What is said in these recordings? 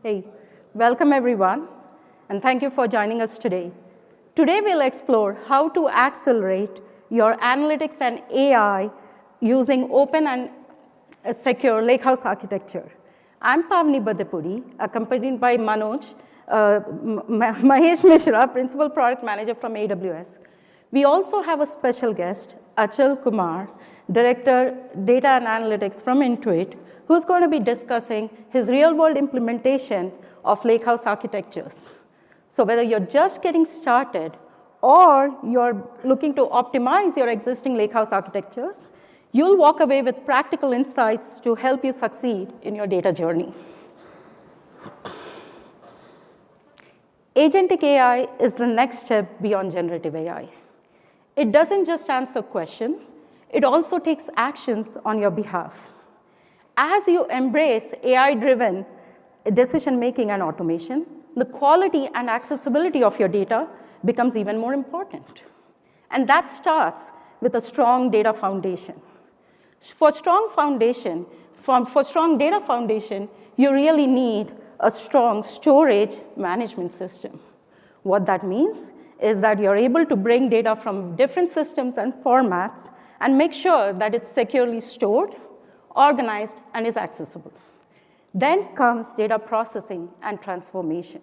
Hey, welcome everyone, and thank you for joining us today. Today we'll explore how to accelerate your analytics and AI using open and secure Lakehouse architecture. I'm Pavni Badepuri, accompanied by Manoj, Mahesh Mishra, Principal Product Manager from AWS. We also have a special guest, Achal Kumar, Director, Data and Analytics from Intuit, who's going to be discussing his real-world implementation of Lakehouse architectures. So whether you're just getting started or you're looking to optimize your existing Lakehouse architectures, you'll walk away with practical insights to help you succeed in your data journey. Agentic AI is the next step beyond generative AI. It doesn't just answer questions, it also takes actions on your behalf. As you embrace AI-driven decision-making and automation, the quality and accessibility of your data becomes even more important. And that starts with a strong data foundation. For strong data foundation, you really need a strong storage management system. What that means is that you're able to bring data from different systems and formats and make sure that it's securely stored, organized, and is accessible. Then comes data processing and transformation.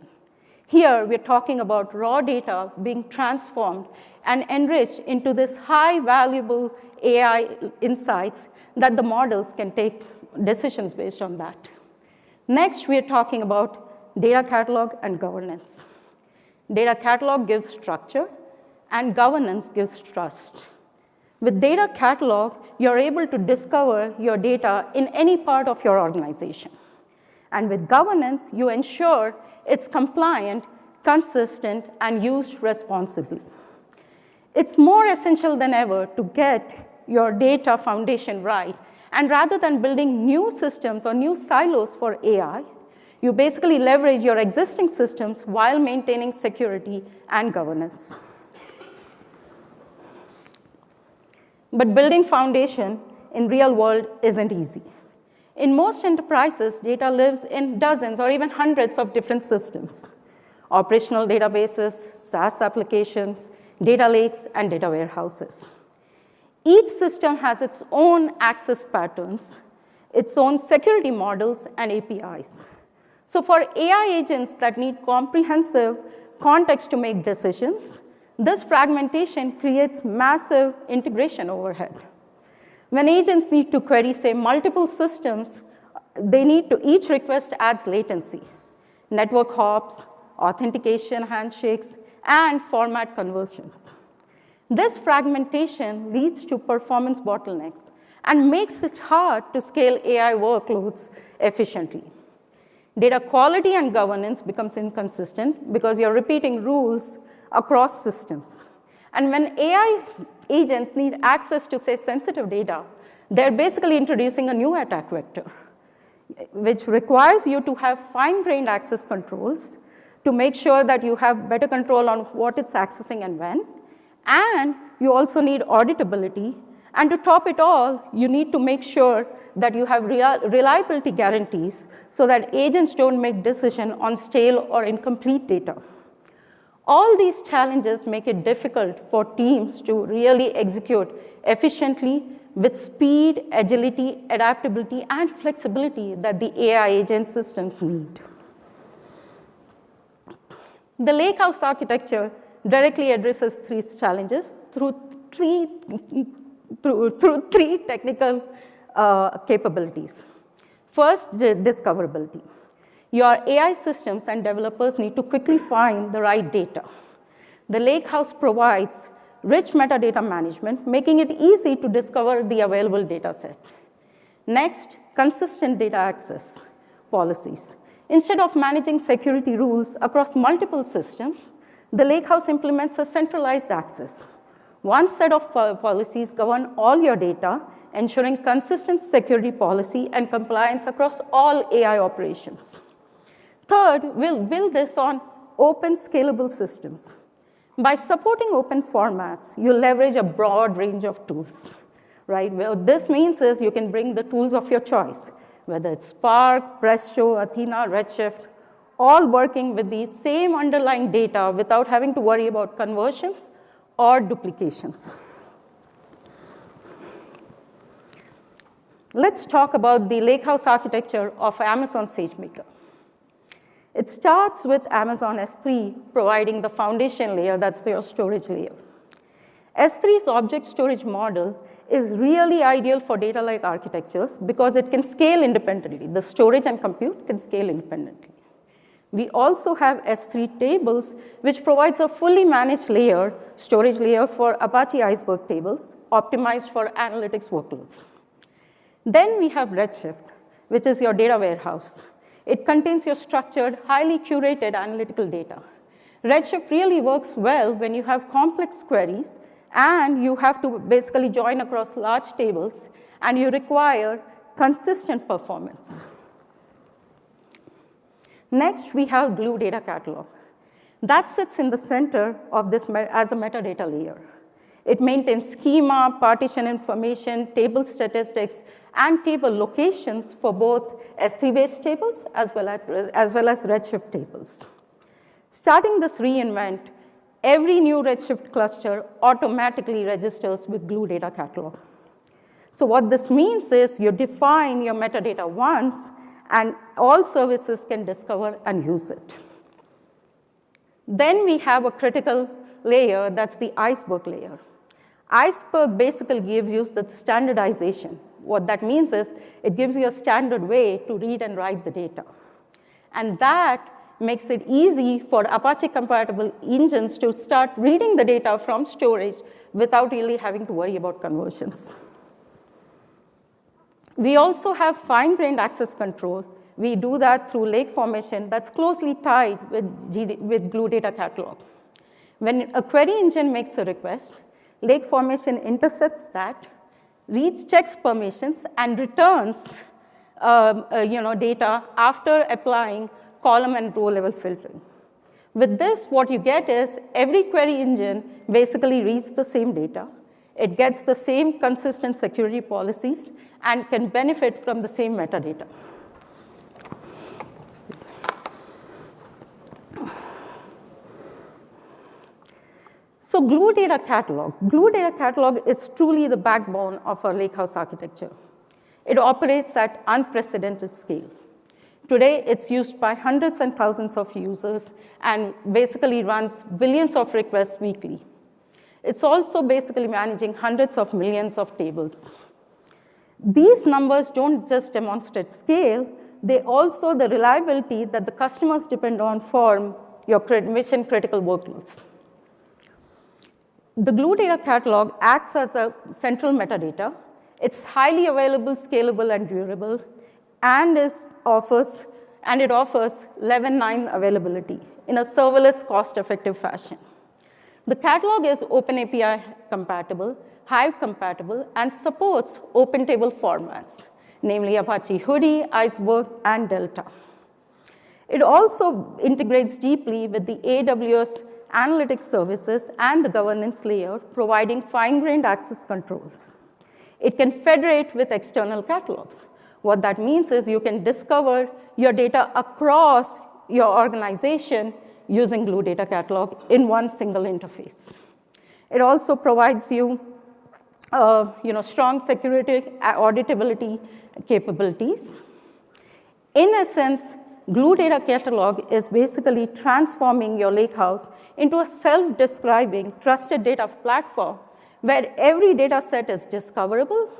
Here, we're talking about raw data being transformed and enriched into this high valuable AI insights that the models can take decisions based on that. Next, we're talking about data catalog and governance. Data catalog gives structure, and governance gives trust. With data catalog, you're able to discover your data in any part of your organization. And with governance, you ensure it's compliant, consistent, and used responsibly. It's more essential than ever to get your data foundation right. And rather than building new systems or new silos for AI, you basically leverage your existing systems while maintaining security and governance. But building foundation in real world isn't easy. In most enterprises, data lives in dozens or even hundreds of different systems: operational databases, SaaS applications, data lakes, and data warehouses. Each system has its own access patterns, its own security models, and APIs. So for AI agents that need comprehensive context to make decisions, this fragmentation creates massive integration overhead. When agents need to query, say, multiple systems, each request adds latency, network hops, authentication handshakes, and format conversions. This fragmentation leads to performance bottlenecks and makes it hard to scale AI workloads efficiently. Data quality and governance becomes inconsistent because you're repeating rules across systems. And when AI agents need access to, say, sensitive data, they're basically introducing a new attack vector, which requires you to have fine-grained access controls to make sure that you have better control on what it's accessing and when. And you also need auditability. And to top it all, you need to make sure that you have reliability guarantees so that agents don't make decisions on stale or incomplete data. All these challenges make it difficult for teams to really execute efficiently with speed, agility, adaptability, and flexibility that the AI agent systems need. The Lakehouse architecture directly addresses these challenges through three technical capabilities. First, discoverability. Your AI systems and developers need to quickly find the right data. The Lakehouse provides rich metadata management, making it easy to discover the available data set. Next, consistent data access policies. Instead of managing security rules across multiple systems, the Lakehouse implements a centralized access. One set of policies govern all your data, ensuring consistent security policy and compliance across all AI operations. Third, we'll build this on open, scalable systems. By supporting open formats, you leverage a broad range of tools, right? What this means is you can bring the tools of your choice, whether it's Spark, Presto, Athena, Redshift, all working with the same underlying data without having to worry about conversions or duplications. Let's talk about the Lakehouse architecture of Amazon SageMaker. It starts with Amazon S3 providing the foundation layer, that's your storage layer. S3's object storage model is really ideal for data lake architectures because it can scale independently. The storage and compute can scale independently. We also have S3 tables, which provides a fully managed layer, storage layer for Apache Iceberg tables, optimized for analytics workloads. Then we have Redshift, which is your data warehouse. It contains your structured, highly curated analytical data. Redshift really works well when you have complex queries and you have to basically join across large tables and you require consistent performance. Next, we have Glue Data Catalog. That sits in the center of this as a metadata layer. It maintains schema, partition information, table statistics, and table locations for both S3-based tables as well as Redshift tables. Starting this reinvent, every new Redshift cluster automatically registers with Glue Data Catalog. So what this means is you define your metadata once, and all services can discover and use it. Then we have a critical layer, that's the Iceberg layer. Iceberg basically gives you the standardization. What that means is it gives you a standard way to read and write the data. And that makes it easy for Apache-compatible engines to start reading the data from storage without really having to worry about conversions. We also have fine-grained access control. We do that through lake formation that's closely tied with Glue Data Catalog. When a query engine makes a request, lake formation intercepts that, checks permissions, and returns data after applying column and row level filtering. With this, what you get is every query engine basically reads the same data. It gets the same consistent security policies and can benefit from the same metadata. So Glue Data Catalog. Glue Data Catalog is truly the backbone of our Lakehouse architecture. It operates at unprecedented scale. Today, it's used by hundreds and thousands of users and basically runs billions of requests weekly. It's also basically managing hundreds of millions of tables. These numbers don't just demonstrate scale, they also the reliability that the customers depend on for your mission-critical workloads. The Glue Data Catalog acts as a central metadata. It's highly available, scalable, and durable, and it offers 11.9 availability in a serverless, cost-effective fashion. The catalog is OpenAPI compatible, Hive compatible, and supports open table formats, namely Apache Hudi, Iceberg, and Delta. It also integrates deeply with the AWS analytics services and the governance layer, providing fine-grained access controls. It can federate with external catalogs. What that means is you can discover your data across your organization using Glue Data Catalog in one single interface. It also provides you strong security, auditability capabilities. In essence, Glue Data Catalog is basically transforming your Lakehouse into a self-describing trusted data platform where every data set is discoverable,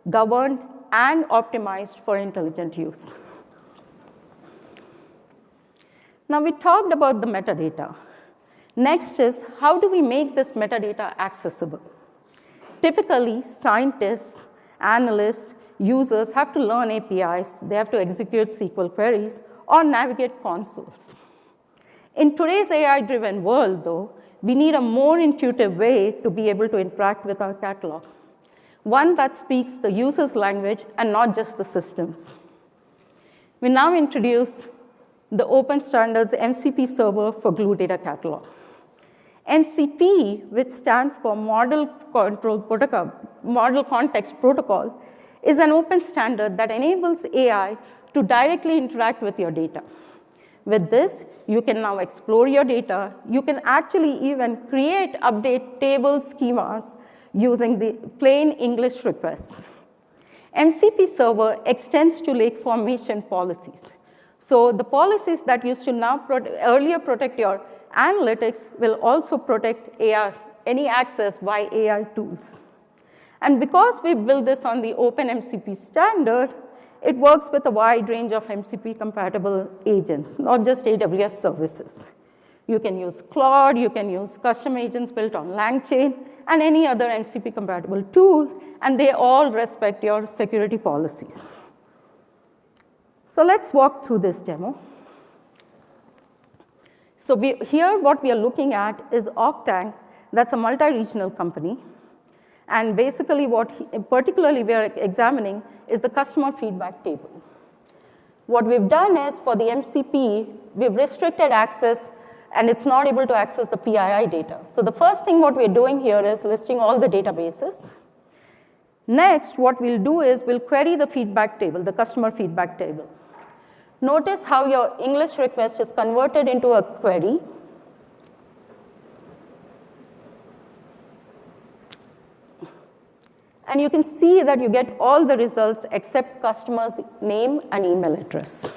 governed, and optimized for intelligent use. Now, we talked about the metadata. Next is, how do we make this metadata accessible? Typically, scientists, analysts, users have to learn APIs, they have to execute SQL queries, or navigate consoles. In today's AI-driven world, though, we need a more intuitive way to be able to interact with our catalog, one that speaks the user's language and not just the system's. We now introduce the open standards MCP server for Glue Data Catalog. MCP, which stands for Model Context Protocol, is an open standard that enables AI to directly interact with your data. With this, you can now explore your data. You can actually even create, update table schemas using the plain English requests. MCP server extends to lake formation policies. So the policies that used to now earlier protect your analytics will also protect AI, any access by AI tools. And because we built this on the open MCP standard, it works with a wide range of MCP-compatible agents, not just AWS services. You can use Claude, you can use custom agents built on LangChain, and any other MCP-compatible tool, and they all respect your security policies. So let's walk through this demo. So here, what we are looking at is Octank. That's a multi-regional company. And basically, particularly we are examining is the customer feedback table. What we've done is, for the MCP, we've restricted access, and it's not able to access the PII data. So the first thing what we're doing here is listing all the databases. Next, what we'll do is we'll query the feedback table, the customer feedback table. Notice how your English request is converted into a query. And you can see that you get all the results except customer's name and email address.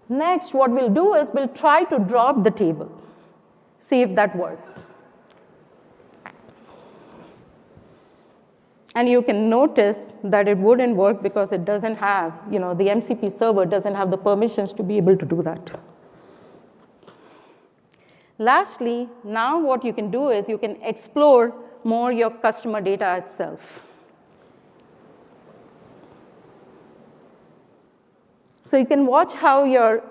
Next, what we'll do is we'll try to drop the table, see if that works. And you can notice that it wouldn't work because it doesn't have, the MCP server doesn't have the permissions to be able to do that. Lastly, now what you can do is you can explore more your customer data itself. So you can watch how your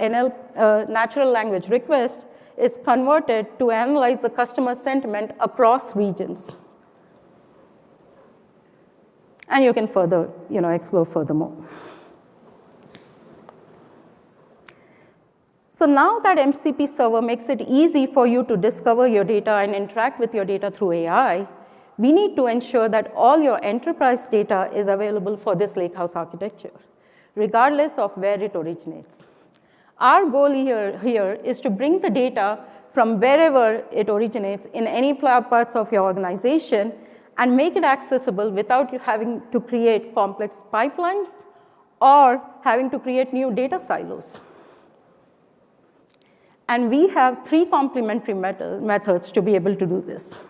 natural language request is converted to analyze the customer sentiment across regions. And you can further, explore furthermore. So now that MCP server makes it easy for you to discover your data and interact with your data through AI, we need to ensure that all your enterprise data is available for this Lakehouse architecture, regardless of where it originates. Our goal here is to bring the data from wherever it originates in any parts of your organization and make it accessible without you having to create complex pipelines or having to create new data silos. And we have 3 complementary methods to be able to do this.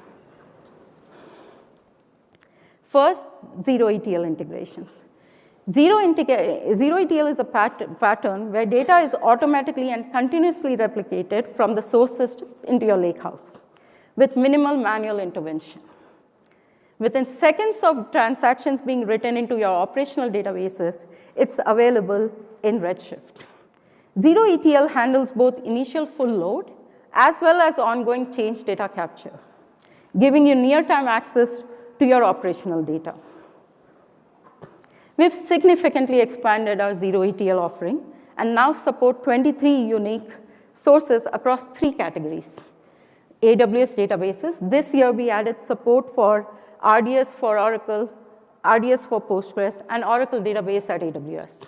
First, zero ETL integrations. Zero ETL is a pattern where data is automatically and continuously replicated from the source systems into your Lakehouse with minimal manual intervention. Within seconds of transactions being written into your operational databases, it's available in Redshift. Zero ETL handles both initial full load as well as ongoing change data capture, giving you near-time access to your operational data. We've significantly expanded our zero ETL offering and now support 23 unique sources across 3 categories. AWS databases. This year, we added support for RDS for Oracle, RDS for Postgres, and Oracle database at AWS.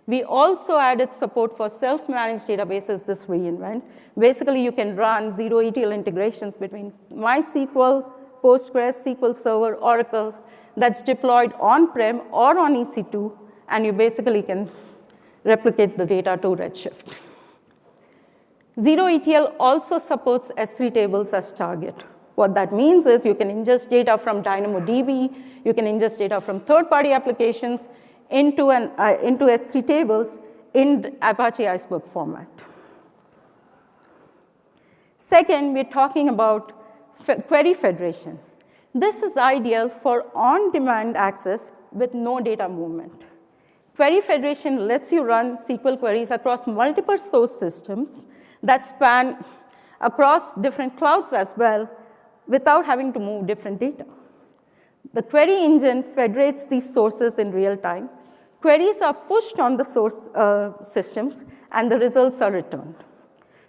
We also added support for self-managed databases this re:Invent. Basically, you can run zero ETL integrations between MySQL, Postgres, SQL Server, Oracle, that's deployed on-prem or on EC2, and you basically can replicate the data to Redshift. Zero ETL also supports S3 tables as target. What that means is you can ingest data from DynamoDB, you can ingest data from third-party applications into S3 tables in Apache Iceberg format. Second, we're talking about query federation. This is ideal for on-demand access with no data movement. Query federation lets you run SQL queries across multiple source systems that span across different clouds as well without having to move different data. The query engine federates these sources in real time. Queries are pushed on the source systems, and the results are returned.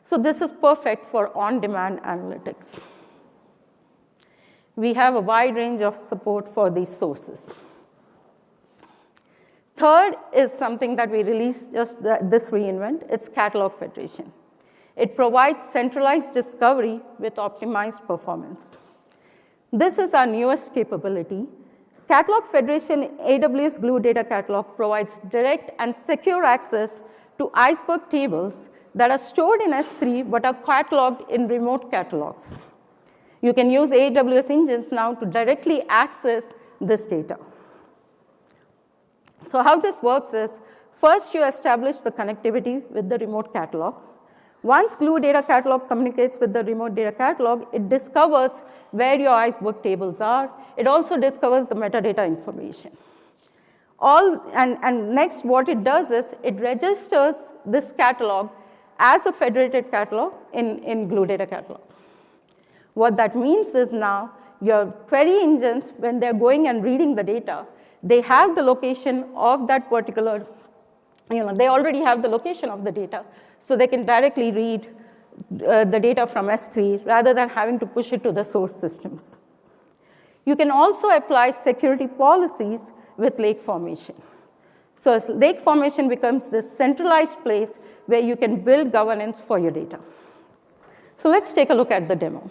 So this is perfect for on-demand analytics. We have a wide range of support for these sources. Third is something that we released just this reInvent. It's Catalog Federation. It provides centralized discovery with optimized performance. This is our newest capability. Catalog Federation AWS Glue Data Catalog provides direct and secure access to Iceberg tables that are stored in S3 but are cataloged in remote catalogs. You can use AWS engines now to directly access this data. So how this works is, first you establish the connectivity with the remote catalog. Once Glue Data Catalog communicates with the remote data catalog, it discovers where your Iceberg tables are. It also discovers the metadata information. And next, what it does is it registers this catalog as a federated catalog in Glue Data Catalog. What that means is now your query engines, when they're going and reading the data, they have the location of that particular, they already have the location of the data, so they can directly read the data from S3 rather than having to push it to the source systems. You can also apply security policies with lake formation. So as lake formation becomes this centralized place where you can build governance for your data. So let's take a look at the demo.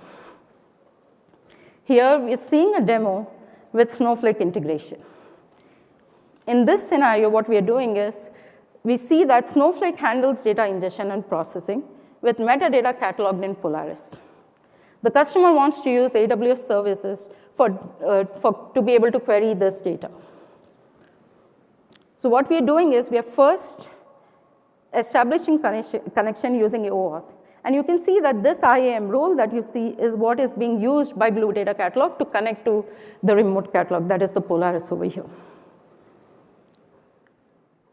Here we're seeing a demo with Snowflake integration. In this scenario, what we are doing is we see that Snowflake handles data ingestion and processing with metadata cataloged in Polaris. The customer wants to use AWS services to be able to query this data. So what we are doing is we are first establishing connection using OAuth. And you can see that this IAM role that you see is what is being used by Glue Data Catalog to connect to the remote catalog, that is the Polaris over here.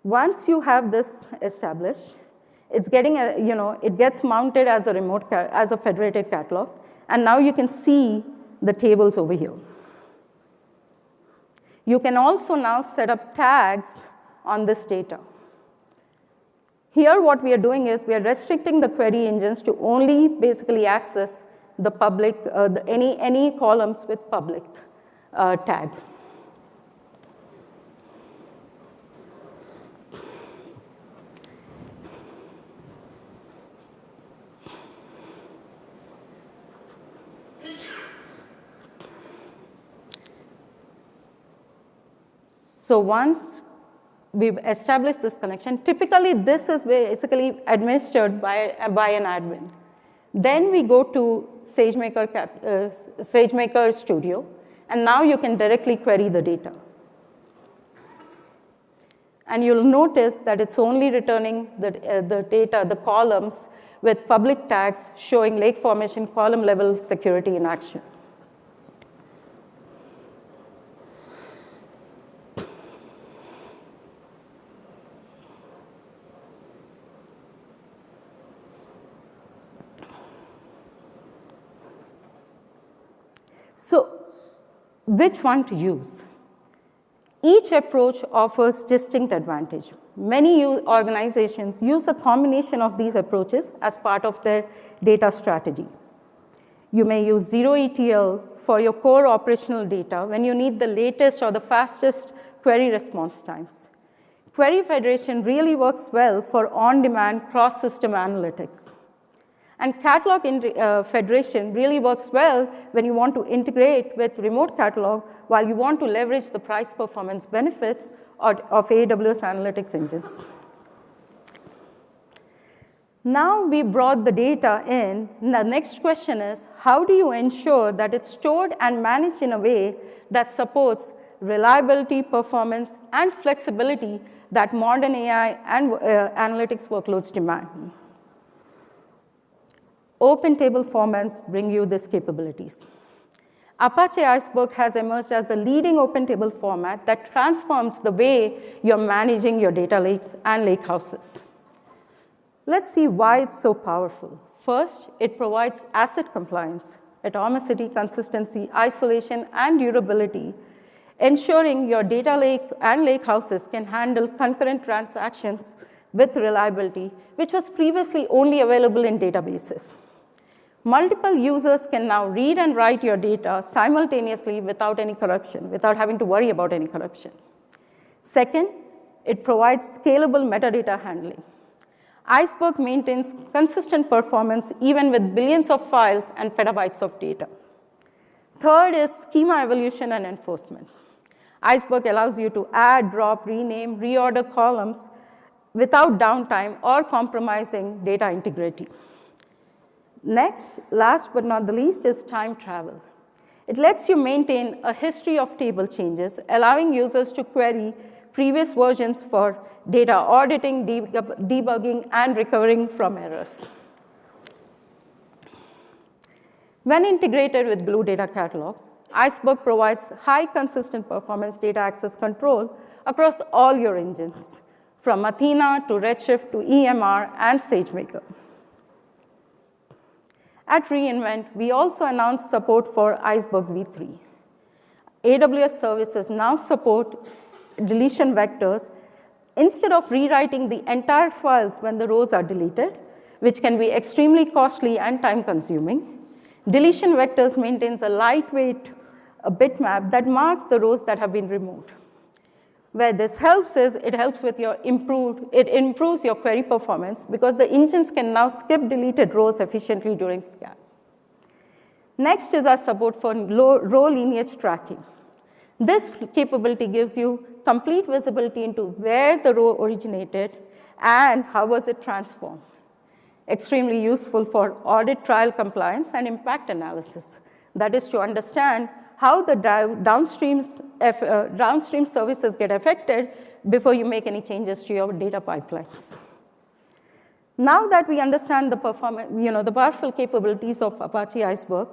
Once you have this established, it's getting it gets mounted as a federated catalog, and now you can see the tables over here. You can also now set up tags on this data. Here, what we are doing is we are restricting the query engines to only basically access the public, any columns with public tag. So once we've established this connection, typically this is basically administered by an admin. Then we go to SageMaker Studio, and now you can directly query the data. And you'll notice that it's only returning the data, the columns, with public tags showing lake formation column level security in action. So which one to use? Each approach offers distinct advantage. Many organizations use a combination of these approaches as part of their data strategy. You may use zero ETL for your core operational data when you need the latest or the fastest query response times. Query federation really works well for on-demand cross-system analytics. And catalog federation really works well when you want to integrate with remote catalog while you want to leverage the price performance benefits of AWS analytics engines. Now we brought the data in. The next question is, how do you ensure that it's stored and managed in a way that supports reliability, performance, and flexibility that modern AI and analytics workloads demand? Open table formats bring you these capabilities. Apache Iceberg has emerged as the leading open table format that transforms the way you're managing your data lakes and lakehouses. Let's see why it's so powerful. First, it provides asset compliance, atomicity, consistency, isolation, and durability, ensuring your data lake and lakehouses can handle concurrent transactions with reliability, which was previously only available in databases. Multiple users can now read and write your data simultaneously without any corruption, without having to worry about any corruption. Second, It provides scalable metadata handling. Iceberg maintains consistent performance even with billions of files and petabytes of data. Third is schema evolution and enforcement. Iceberg allows you to add, drop, rename, reorder columns without downtime or compromising data integrity. Next, last but not the least, is time travel. It lets you maintain a history of table changes, allowing users to query previous versions for data auditing, debugging, and recovering from errors. When integrated with Glue Data Catalog, Iceberg provides high consistent performance data access control across all your engines, from Athena to Redshift to EMR and SageMaker. At re:Invent, we also announced support for Iceberg v3. AWS services now support deletion vectors instead of rewriting the entire files when the rows are deleted, which can be extremely costly and time-consuming. Deletion vectors maintains a lightweight bitmap that marks the rows that have been removed. Where this helps is it helps with it improves your query performance because the engines can now skip deleted rows efficiently during scan. Next is our support for row lineage tracking. This capability gives you complete visibility into where the row originated and how was it transformed. Extremely useful for audit trail compliance and impact analysis. That is to understand how the downstream services get affected before you make any changes to your data pipelines. Now that we understand the powerful capabilities of Apache Iceberg,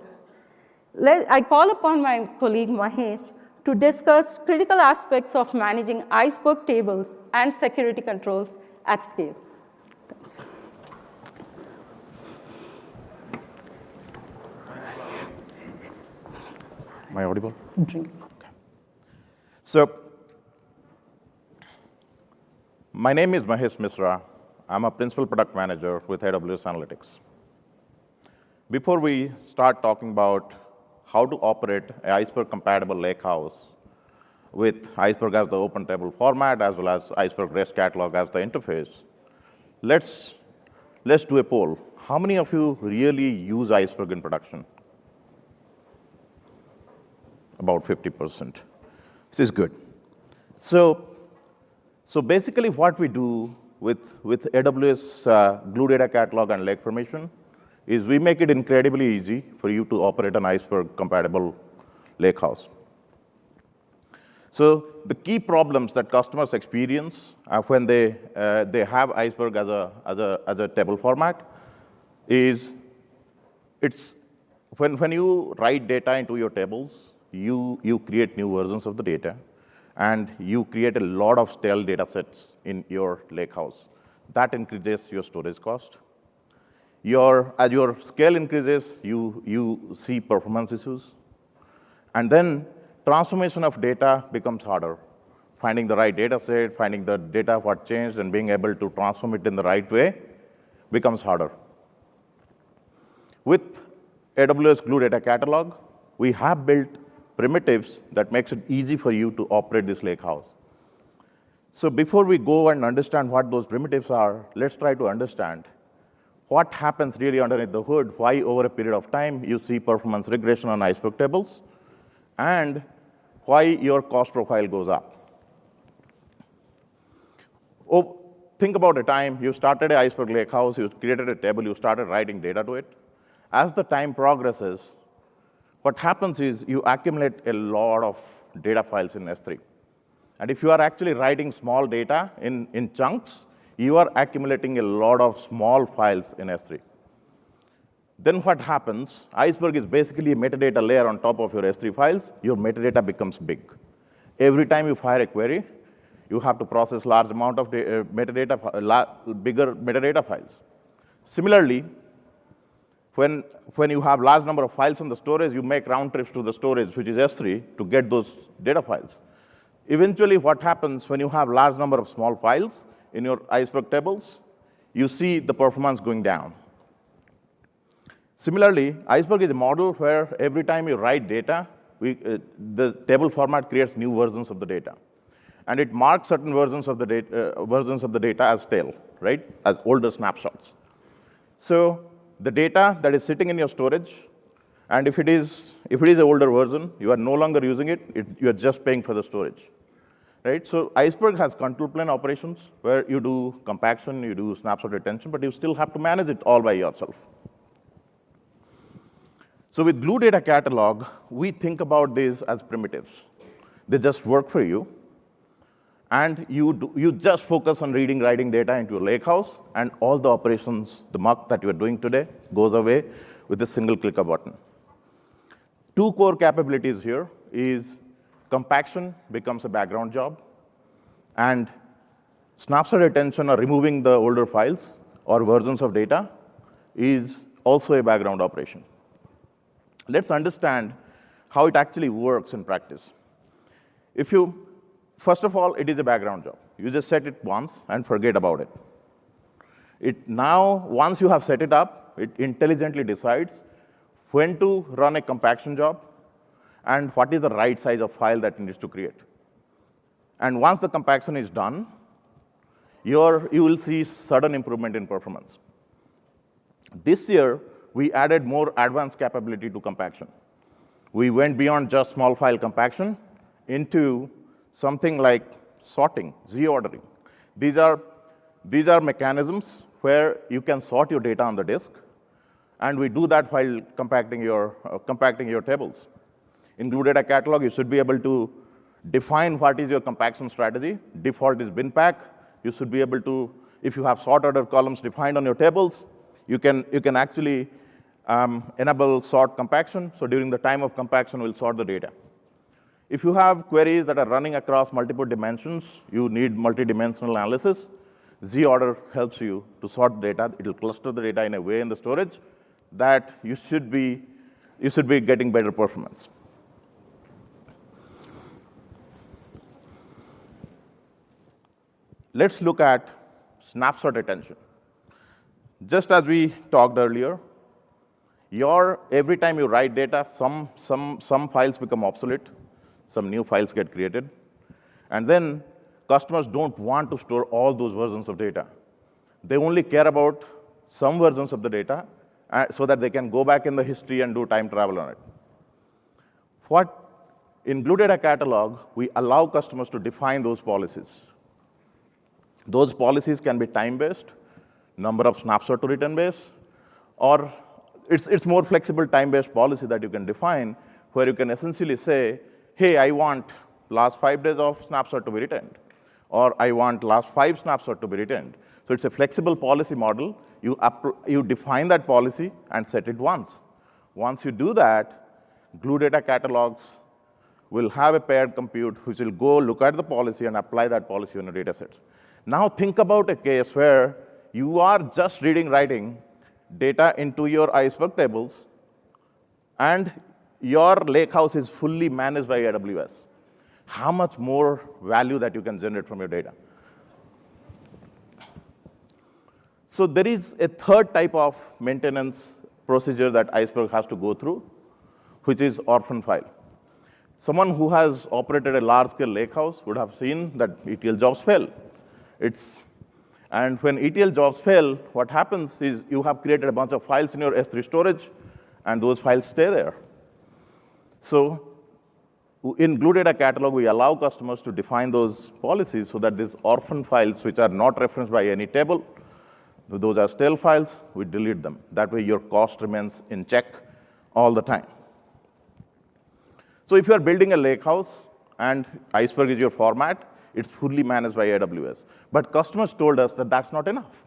I call upon my colleague Mahesh to discuss critical aspects of managing Iceberg tables and security controls at scale. Thanks. Am I audible? Drink. Okay. So, my name is Mahesh Misra. I'm a principal product manager with AWS Analytics. Before we start talking about how to operate an Iceberg-compatible Lakehouse with Iceberg as the open table format, as well as Iceberg REST catalog as the interface, let's do a poll. How many of you really use Iceberg in production? About 50%. This is good. So basically what we do with AWS Glue Data Catalog and Lake Permission is we make it incredibly easy for you to operate an Iceberg-compatible Lakehouse. So the key problems that customers experience when they have Iceberg as a table format is when you write data into your tables, you create new versions of the data, and you create a lot of stale data sets in your Lakehouse. That increases your storage cost. As your scale increases, you see performance issues. And then transformation of data becomes harder. Finding the right data set, finding the data what changed, and being able to transform it in the right way becomes harder. With AWS Glue Data Catalog, we have built primitives that makes it easy for you to operate this Lakehouse. So before we go and understand what those primitives are, let's try to understand what happens really underneath the hood, why over a period of time you see performance regression on Iceberg tables, and why your cost profile goes up. Think about a time you started an Iceberg Lakehouse, you created a table, you started writing data to it. As the time progresses, what happens is you accumulate a lot of data files in S3. And if you are actually writing small data in chunks, you are accumulating a lot of small files in S3. Then what happens, Iceberg is basically a metadata layer on top of your S3 files. Your metadata becomes big. Every time you fire a query, you have to process large amount of bigger metadata files. Similarly, when you have large number of files on the storage, you make round trips to the storage, which is S3, to get those data files. Eventually, what happens when you have large number of small files in your Iceberg tables, you see the performance going down. Similarly, Iceberg is a model where every time you write data, the table format creates new versions of the data. and it marks certain versions of the data as stale, right, as older snapshots. So the data that is sitting in your storage, and if it is an older version, you are no longer using it, you are just paying for the storage, right? So Iceberg has control plane operations where you do compaction, you do snapshot retention, but you still have to manage it all by yourself. So with Glue Data Catalog, we think about these as primitives. They just work for you, and you just focus on reading, writing data into your Lakehouse, and all the operations, the muck that you're doing today, goes away with a single click of a button. Two core capabilities here is compaction becomes a background job, and snapshot retention or removing the older files or versions of data is also a background operation. Let's understand how it actually works in practice. First of all, it is a background job. You just set it once and forget about it. Now, once you have set it up, it intelligently decides when to run a compaction job and what is the right size of file that it needs to create. And once the compaction is done, you will see sudden improvement in performance. This year, we added more advanced capability to compaction. We went beyond just small file compaction into something like sorting, Z-ordering. These are mechanisms where you can sort your data on the disk, and we do that while compacting your tables. In Glue Data Catalog, you should be able to define what is your compaction strategy. Default is bin pack. You should be able to, if you have sort order columns defined on your tables, you can actually enable sort compaction. So during the time of compaction, we'll sort the data. If you have queries that are running across multiple dimensions, you need multi-dimensional analysis. Z-order helps you to sort data. It will cluster the data in a way in the storage that you should be getting better performance. Let's look at snapshot retention. Just as we talked earlier, every time you write data, some files become obsolete, some new files get created, and then customers don't want to store all those versions of data. They only care about some versions of the data so that they can go back in the history and do time travel on it. In Glue Data Catalog, we allow customers to define those policies. Those policies can be time-based, number of snapshot to return base, or it's more flexible time-based policy that you can define where you can essentially say, hey, I want last 5 days of snapshot to be returned, or I want last 5 snapshot to be returned. So it's a flexible policy model. You define that policy and set it once. Once you do that, Glue Data Catalogs will have a paired compute which will go look at the policy and apply that policy on a data set. Now think about a case where you are just reading, writing data into your Iceberg tables, and your Lakehouse is fully managed by AWS. How much more value that you can generate from your data? So there is a third type of maintenance procedure that Iceberg has to go through, which is orphan file. Someone who has operated a large-scale Lakehouse would have seen that ETL jobs fail. And when ETL jobs fail, what happens is you have created a bunch of files in your S3 storage, and those files stay there. So in Glue Data Catalog, we allow customers to define those policies so that these orphan files, which are not referenced by any table, those are stale files, we delete them. That way, your cost remains in check all the time. So if you are building a Lakehouse and Iceberg is your format, it's fully managed by AWS. But customers told us that that's not enough.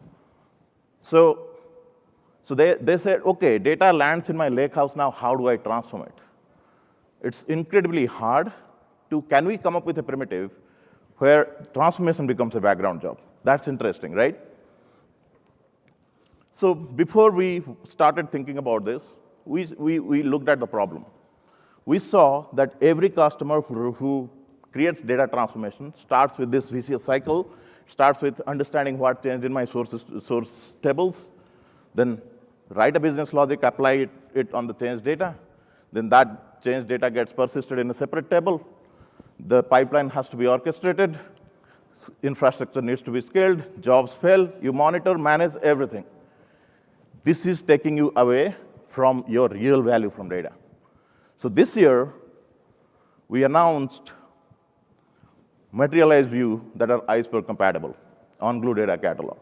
So they said, OK, data lands in my Lakehouse now. How do I transform it? It's incredibly hard can we come up with a primitive where transformation becomes a background job? That's interesting, right? So before we started thinking about this, we looked at the problem. We saw that every customer who creates data transformation starts with this vicious cycle, starts with understanding what changed in my source tables, then write a business logic, apply it on the changed data, then that changed data gets persisted in a separate table, The pipeline has to be orchestrated. Infrastructure needs to be scaled. Jobs fail. You monitor, manage everything. This is taking you away from your real value from data. So this year, we announced materialized view that are Iceberg compatible on Glue Data Catalog.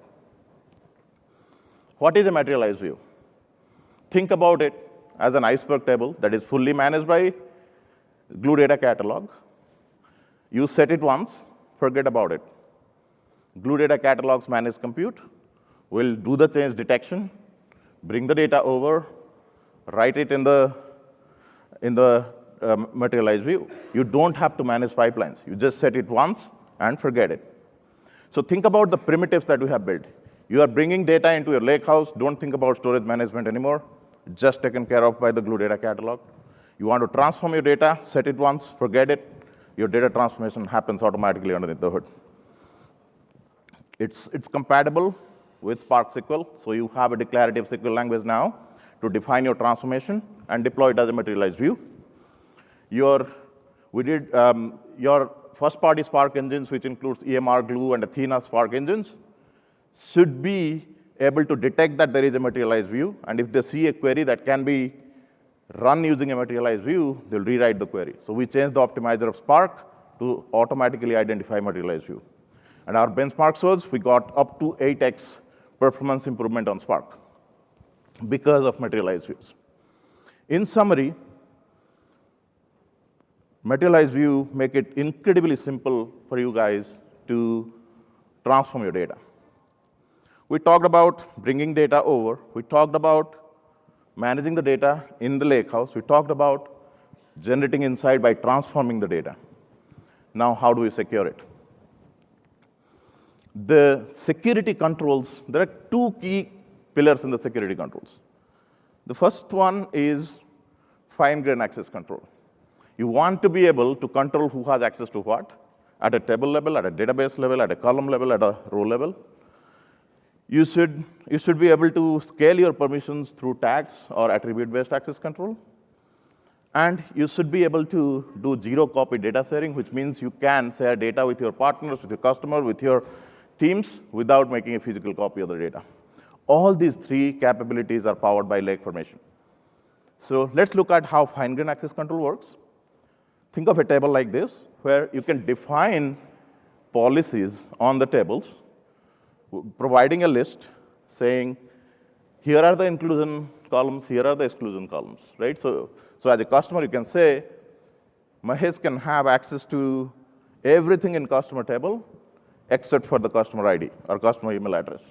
What is a materialized view? Think about it as an Iceberg table that is fully managed by Glue Data Catalog. You set it once, forget about it. Glue Data Catalog's managed compute will do the change detection, bring the data over, write it in the materialized view. You don't have to manage pipelines. You just set it once and forget it. So think about the primitives that we have built. You are bringing data into your Lakehouse. Don't think about storage management anymore. Just taken care of by the Glue Data Catalog. You want to transform your data, set it once, forget it. Your data transformation happens automatically underneath the hood. It's compatible with Spark SQL, so you have a declarative SQL language now to define your transformation and deploy it as a materialized view. Your first-party Spark engines, which includes EMR, Glue, and Athena Spark engines, should be able to detect that there is a materialized view, and if they see a query that can be run using a materialized view, they'll rewrite the query. So we changed the optimizer of Spark to automatically identify materialized view. And our benchmark shows we got up to 8x performance improvement on Spark because of materialized views. In summary, materialized view make it incredibly simple for you guys to transform your data. We talked about bringing data over. We talked about managing the data in the Lakehouse. We talked about generating insight by transforming the data. Now, how do we secure it? The security controls, there are two key pillars in the security controls. The first one is fine-grained access control. You want to be able to control who has access to what at a table level, at a database level, at a column level, at a row level. You should be able to scale your permissions through tags or attribute-based access control. And you should be able to do zero-copy data sharing, which means you can share data with your partners, with your customer, with your teams without making a physical copy of the data. All these three capabilities are powered by Lake Formation. So let's look at how fine-grained access control works. Think of a table like this, where you can define policies on the tables, providing a list saying, here are the inclusion columns, here are the exclusion columns, right? So as a customer, you can say, Mahesh can have access to everything in customer table except for the customer ID or customer email address.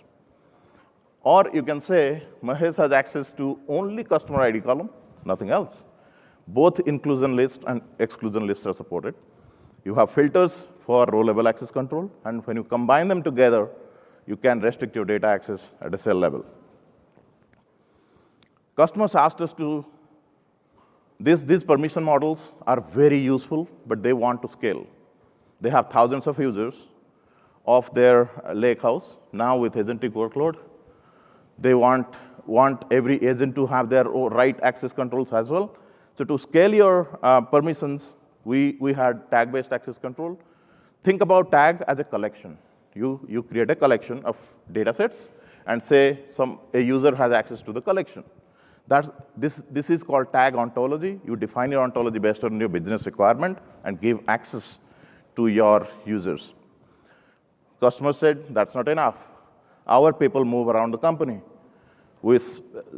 Or you can say, Mahesh has access to only customer ID column, nothing else. Both inclusion list and exclusion list are supported. You have filters for row-level access control, and when you combine them together, you can restrict your data access at a cell level. Customers asked us to, these permission models are very useful, but they want to scale. They have thousands of users of their Lakehouse, now with agentic workload. They want every agent to have their right access controls as well. So to scale your permissions, we had tag-based access control. Think about tag as a collection. You create a collection of data sets and say a user has access to the collection. This is called tag ontology. You define your ontology based on your business requirement and give access to your users. Customers said, that's not enough. Our people move around the company.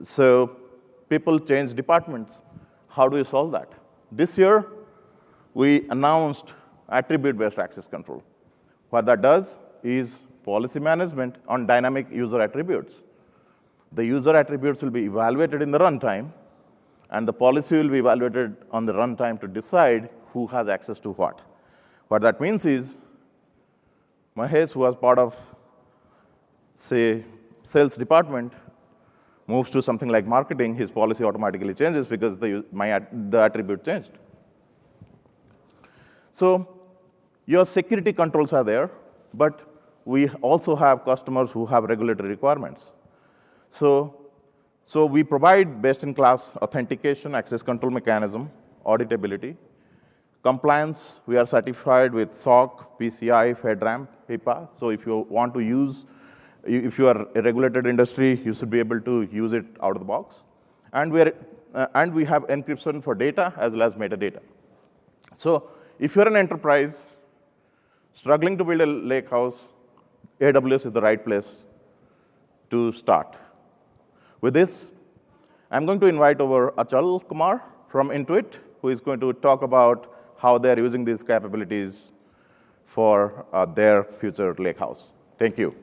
So people change departments. How do you solve that? This year, we announced attribute-based access control. What that does is policy management on dynamic user attributes. The user attributes will be evaluated in the runtime, and the policy will be evaluated on the runtime to decide who has access to what. What that means is, Mahesh, who was part of, say, sales department, moves to something like marketing, his policy automatically changes because the attribute changed. So your security controls are there, but we also have customers who have regulatory requirements. So we provide best-in-class authentication, access control mechanism, auditability. Compliance, we are certified with SOC, PCI, FedRAMP, HIPAA. So if you want to use, if you are a regulated industry, you should be able to use it out of the box. And we have encryption for data as well as metadata. So if you're an enterprise struggling to build a lakehouse, AWS is the right place to start. With this, I'm going to invite over Achal Kumar from Intuit, who is going to talk about how they're using these capabilities for their future lakehouse. Thank you.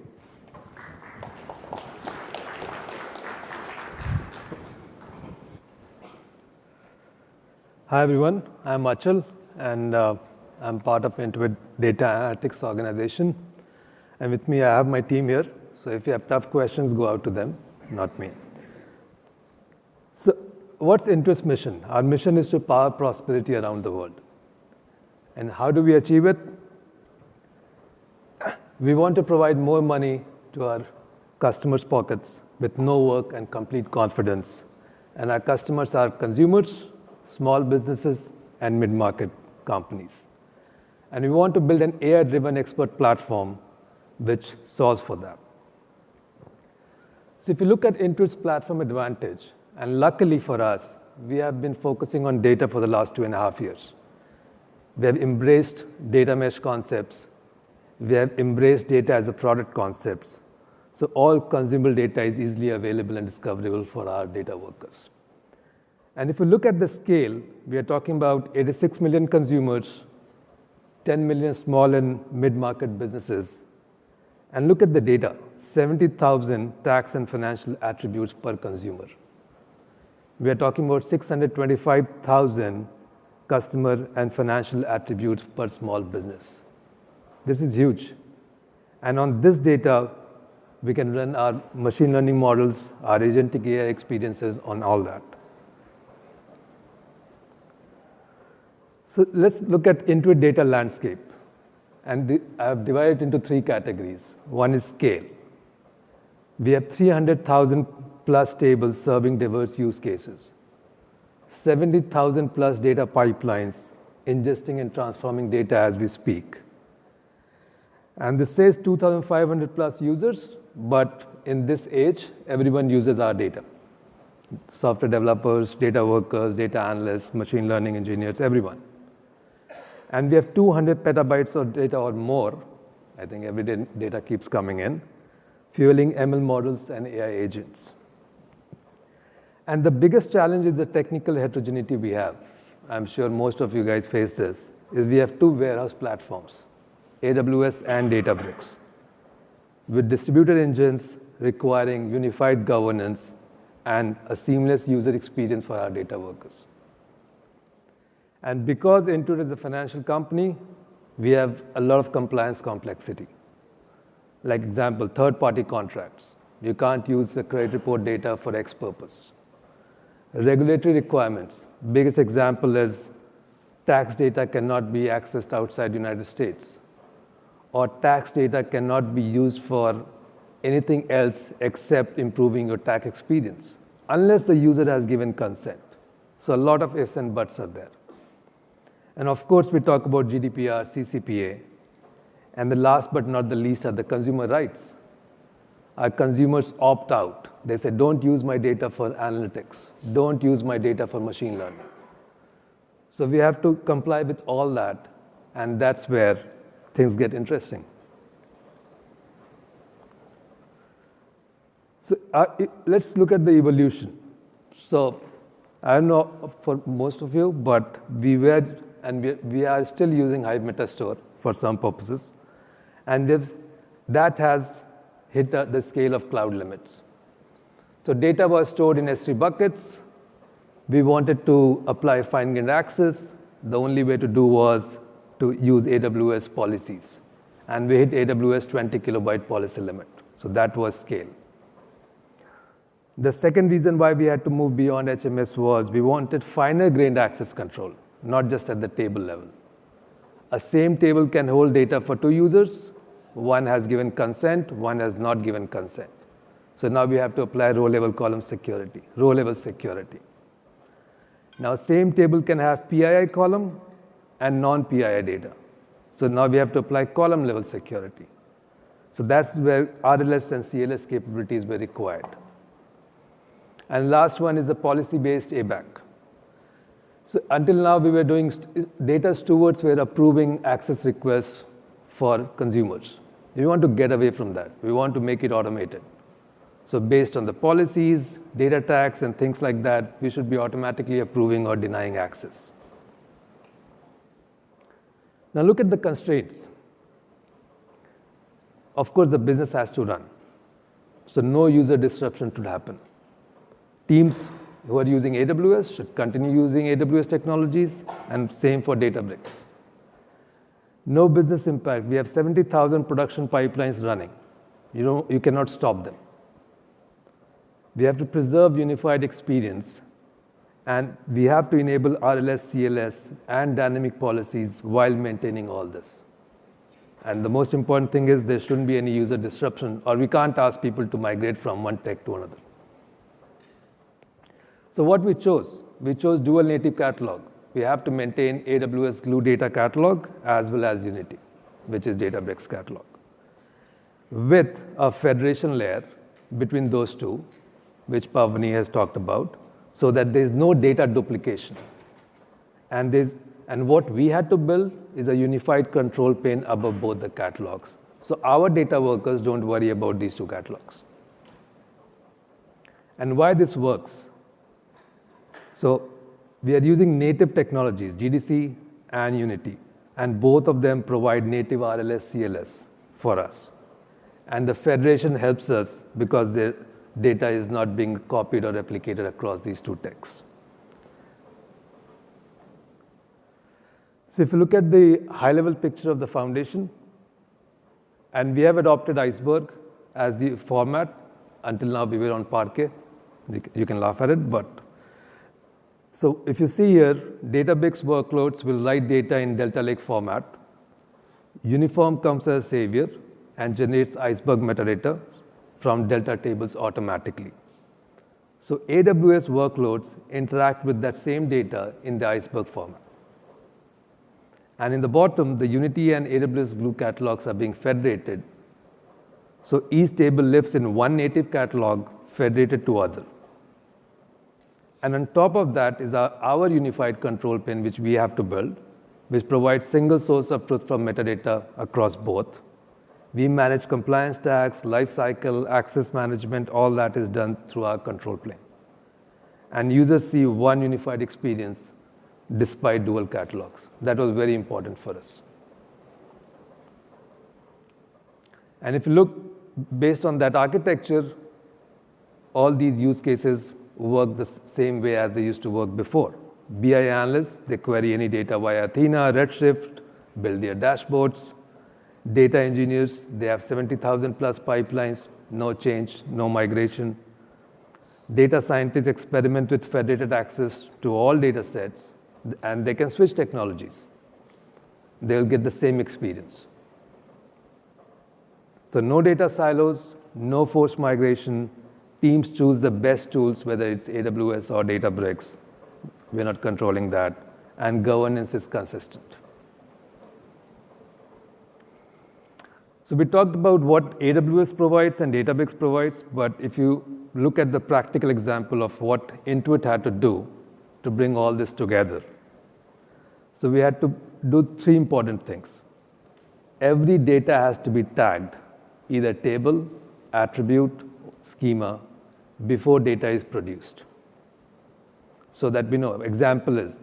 Hi, everyone. I'm Achal, and I'm part of Intuit Data Analytics organization. And with me, I have my team here. So if you have tough questions, go out to them, not me. So what's Intuit's mission? Our mission is to power prosperity around the world. And how do we achieve it? We want to provide more money to our customers' pockets with no work and complete confidence. And our customers are consumers, small businesses, and mid-market companies. And we want to build an AI-driven expert platform which solves for that. So if you look at Intuit's platform advantage, and luckily for us, we have been focusing on data for the last 2.5 years. We have embraced data mesh concepts. We have embraced data as a product concepts. So all consumable data is easily available and discoverable for our data workers. And if you look at the scale, we are talking about 86 million consumers, 10 million small and mid-market businesses. And look at the data, 70,000 tax and financial attributes per consumer. We are talking about 625,000 customer and financial attributes per small business. This is huge. And on this data, we can run our machine learning models, our agentic AI experiences on all that. So let's look at Intuit data landscape. And I have divided it into 3 categories. One is scale. We have 300,000 plus tables serving diverse use cases. 70,000 plus data pipelines ingesting and transforming data as we speak. And this says 2,500 plus users, but in this age, everyone uses our data. Software developers, data workers, data analysts, machine learning engineers, everyone. And we have 200 petabytes of data or more. I think every day data keeps coming in, fueling ML models and AI agents. And the biggest challenge is the technical heterogeneity we have. I'm sure most of you guys face this, is we have 2 warehouse platforms, AWS and Databricks, with distributed engines requiring unified governance and a seamless user experience for our data workers. And because Intuit is a financial company, we have a lot of compliance complexity. Like example, third-party contracts. You can't use the credit report data for X purpose. Regulatory requirements. Biggest example is tax data cannot be accessed outside the United States, or tax data cannot be used for anything else except improving your tax experience, unless the user has given consent. So a lot of ifs and buts are there. And of course, we talk about GDPR, CCPA, and the last but not the least are the consumer rights. Our consumers opt out. They say, don't use my data for analytics. Don't use my data for machine learning. So we have to comply with all that, and that's where things get interesting. So let's look at the evolution. So I don't know for most of you, but we are still using Hive Metastore for some purposes. And that has hit the scale of cloud limits. So data was stored in S3 buckets. We wanted to apply fine-grained access. The only way to do was to use AWS policies. And we hit AWS 20 kilobyte policy limit. So that was scale. The second reason why we had to move beyond HMS was we wanted finer-grained access control, not just at the table level. A same table can hold data for 2 users. One has given consent, one has not given consent. So now we have to apply row-level column security, row-level security. Now, same table can have PII column and non-PII data. So now we have to apply column level security. So that's where RLS and CLS capabilities were required. And last one is the policy-based ABAC. So until now, we were doing data stewards were approving access requests for consumers. We want to get away from that. We want to make it automated. So based on the policies, data tags, and things like that, we should be automatically approving or denying access. Now look at the constraints. Of course, the business has to run. So no user disruption should happen. Teams who are using AWS should continue using AWS technologies, and same for Databricks. No business impact. We have 70,000 production pipelines running. You cannot stop them. We have to preserve unified experience, and we have to enable RLS, CLS, and dynamic policies while maintaining all this. And the most important thing is there shouldn't be any user disruption, or we can't ask people to migrate from one tech to another. So what we chose dual native catalog. We have to maintain AWS Glue Data Catalog as well as Unity, which is Databricks catalog, with a federation layer between those two, which Pavani has talked about, so that there is no data duplication. And what we had to build is a unified control plane above both the catalogs. So our data workers don't worry about these two catalogs. And why this works? So we are using native technologies, GDC and Unity, and both of them provide native RLS, CLS for us. And the federation helps us because their data is not being copied or replicated across these two techs. So if you look at the high-level picture of the foundation, and we have adopted Iceberg as the format. Until now, we were on Parquet. You can laugh at it, but so if you see here, Databricks workloads will write data in Delta Lake format. Uniform comes as a savior and generates Iceberg metadata from Delta tables automatically. So AWS workloads interact with that same data in the Iceberg format. And in the bottom, the Unity and AWS Glue catalogs are being federated. So each table lives in one native catalog federated to other. And on top of that is our unified control plane, which we have to build, which provides single source of truth from metadata across both. We manage compliance tags, lifecycle, access management, all that is done through our control plane. And users see one unified experience despite dual catalogs. That was very important for us. And if you look based on that architecture, all these use cases work the same way as they used to work before. BI analysts, they query any data via Athena, Redshift, build their dashboards. Data engineers, they have 70,000 plus pipelines, no change, no migration. Data scientists experiment with federated access to all data sets, and they can switch technologies. They'll get the same experience. So no data silos, no forced migration. Teams choose the best tools, whether it's AWS or Databricks. We're not controlling that. And governance is consistent. So we talked about what AWS provides and Databricks provides, but if you look at the practical example of what Intuit had to do to bring all this together. So we had to do three important things. Every data has to be tagged, either table, attribute, schema, before data is produced. So that we know, example is,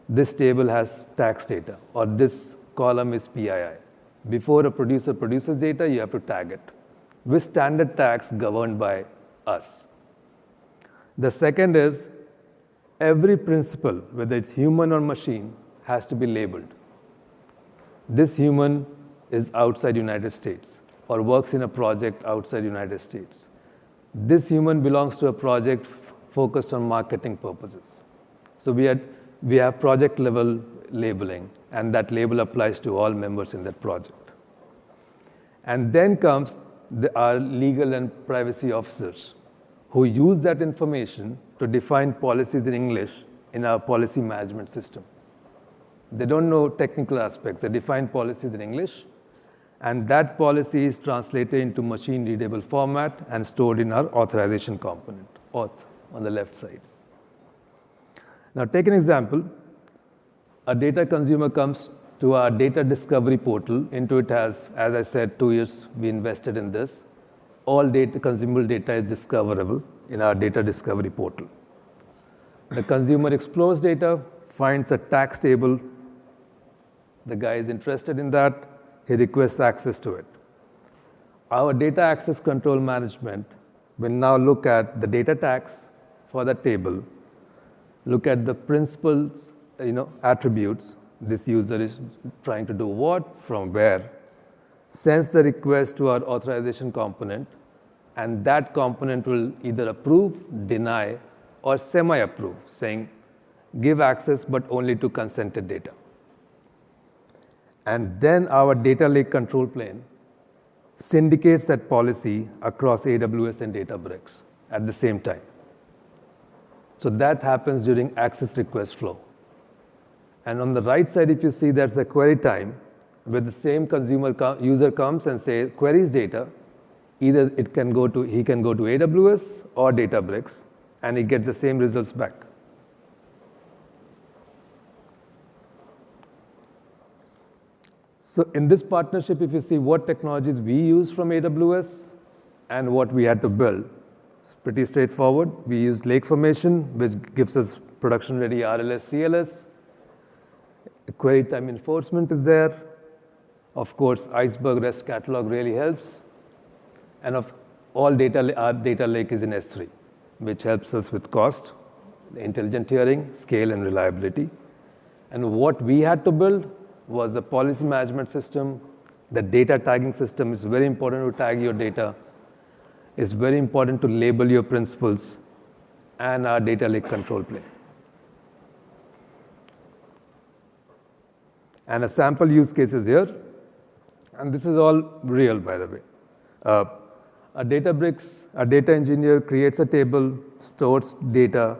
this table has tax data, or this column is PII. Before a producer produces data, you have to tag it with standard tags governed by us. The second is, every principal, whether it's human or machine, has to be labeled. This human is outside United States or works in a project outside United States. This human belongs to a project focused on marketing purposes. So we have project level labeling, and that label applies to all members in that project. And then comes our legal and privacy officers who use that information to define policies in English in our policy management system. They don't know technical aspects. They define policies in English, and that policy is translated into machine-readable format and stored in our authorization component, auth, on the left side. Now, take an example. A data consumer comes to our data discovery portal. Intuit has, as I said, 2 years we invested in this. All data, consumable data is discoverable in our data discovery portal. The consumer explores data, finds a tax table. The guy is interested in that. He requests access to it. Our data access control management will now look at the data tags for the table, look at the principal attributes. This user is trying to do what, from where, sends the request to our authorization component, and that component will either approve, deny, or semi-approve, saying give access but only to consented data. And then our data lake control plane syndicates that policy across AWS and Databricks at the same time. So that happens during access request flow. And on the right side, if you see, there's a query time where the same user comes and says, queries data, either he can go to AWS or Databricks, and he gets the same results back. So in this partnership, if you see what technologies we use from AWS and what we had to build, it's pretty straightforward. We used Lake Formation, which gives us production-ready RLS, CLS. Query time enforcement is there. Of course, Iceberg REST catalog really helps. And of all data, our data lake is in S3, which helps us with cost, intelligent tiering, scale, and reliability. And what we had to build was the policy management system. The data tagging system is very important to tag your data. It's very important to label your principles, and our data lake control plane. And a sample use case is here. And this is all real, by the way. A data engineer creates a table, stores data,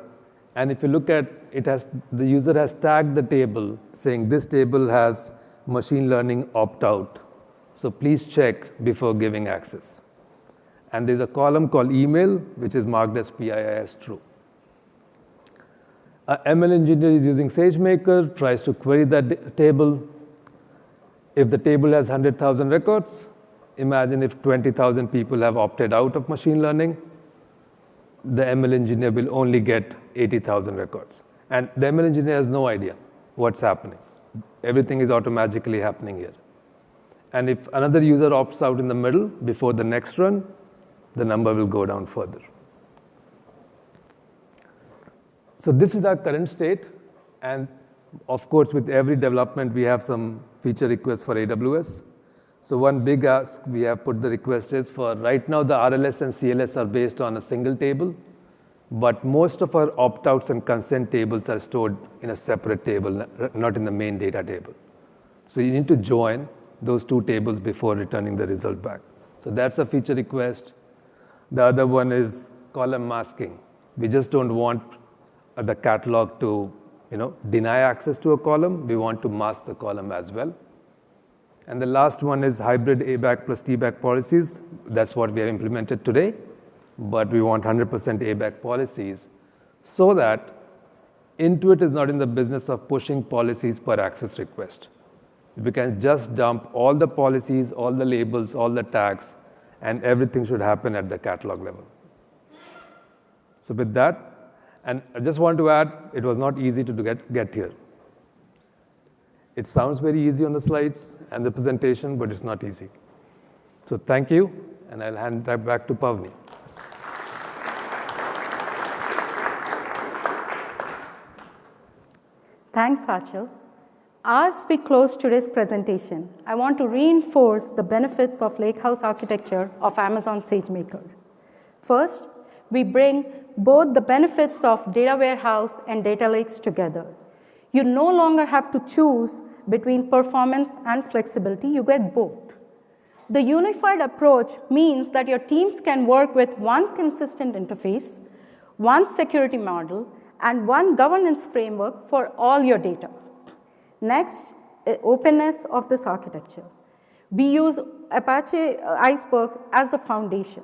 and if you look at it, the user has tagged the table saying this table has machine learning opt-out. So please check before giving access. And there's a column called email, which is marked as PII as true. An ML engineer is using SageMaker, tries to query that table. If the table has 100,000 records, imagine if 20,000 people have opted out of machine learning, the ML engineer will only get 80,000 records. And the ML engineer has no idea what's happening. Everything is automatically happening here. And if another user opts out in the middle before the next run, the number will go down further. So this is our current state. And of course, with every development, we have some feature requests for AWS. So one big ask we have put the request is for right now, the RLS and CLS are based on a single table. But most of our opt-outs and consent tables are stored in a separate table, not in the main data table. So you need to join those two tables before returning the result back. So that's a feature request. The other one is column masking. We just don't want the catalog to deny access to a column. We want to mask the column as well. And the last one is hybrid ABAC plus TBAC policies. That's what we have implemented today. But we want 100% ABAC policies so that Intuit is not in the business of pushing policies per access request. We can just dump all the policies, all the labels, all the tags, and everything should happen at the catalog level. So with that, and I just want to add, it was not easy to get here. It sounds very easy on the slides and the presentation, but it's not easy. So thank you, and I'll hand that back to Pavni. Thanks, Achal. As we close today's presentation, I want to reinforce the benefits of Lakehouse architecture of Amazon SageMaker. First, we bring both the benefits of data warehouse and data lakes together. You no longer have to choose between performance and flexibility. You get both. The unified approach means that your teams can work with one consistent interface, one security model, and one governance framework for all your data. Next, openness of this architecture. We use Apache Iceberg as the foundation.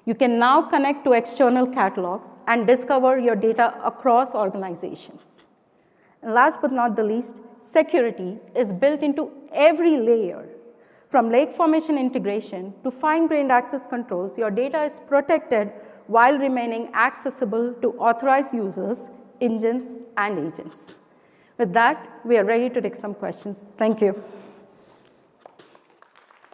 You can now connect to external catalogs and discover your data across organizations. And last but not the least, security is built into every layer. From lake formation integration to fine-grained access controls, your data is protected while remaining accessible to authorized users, engines, and agents. With that, we are ready to take some questions. Thank you.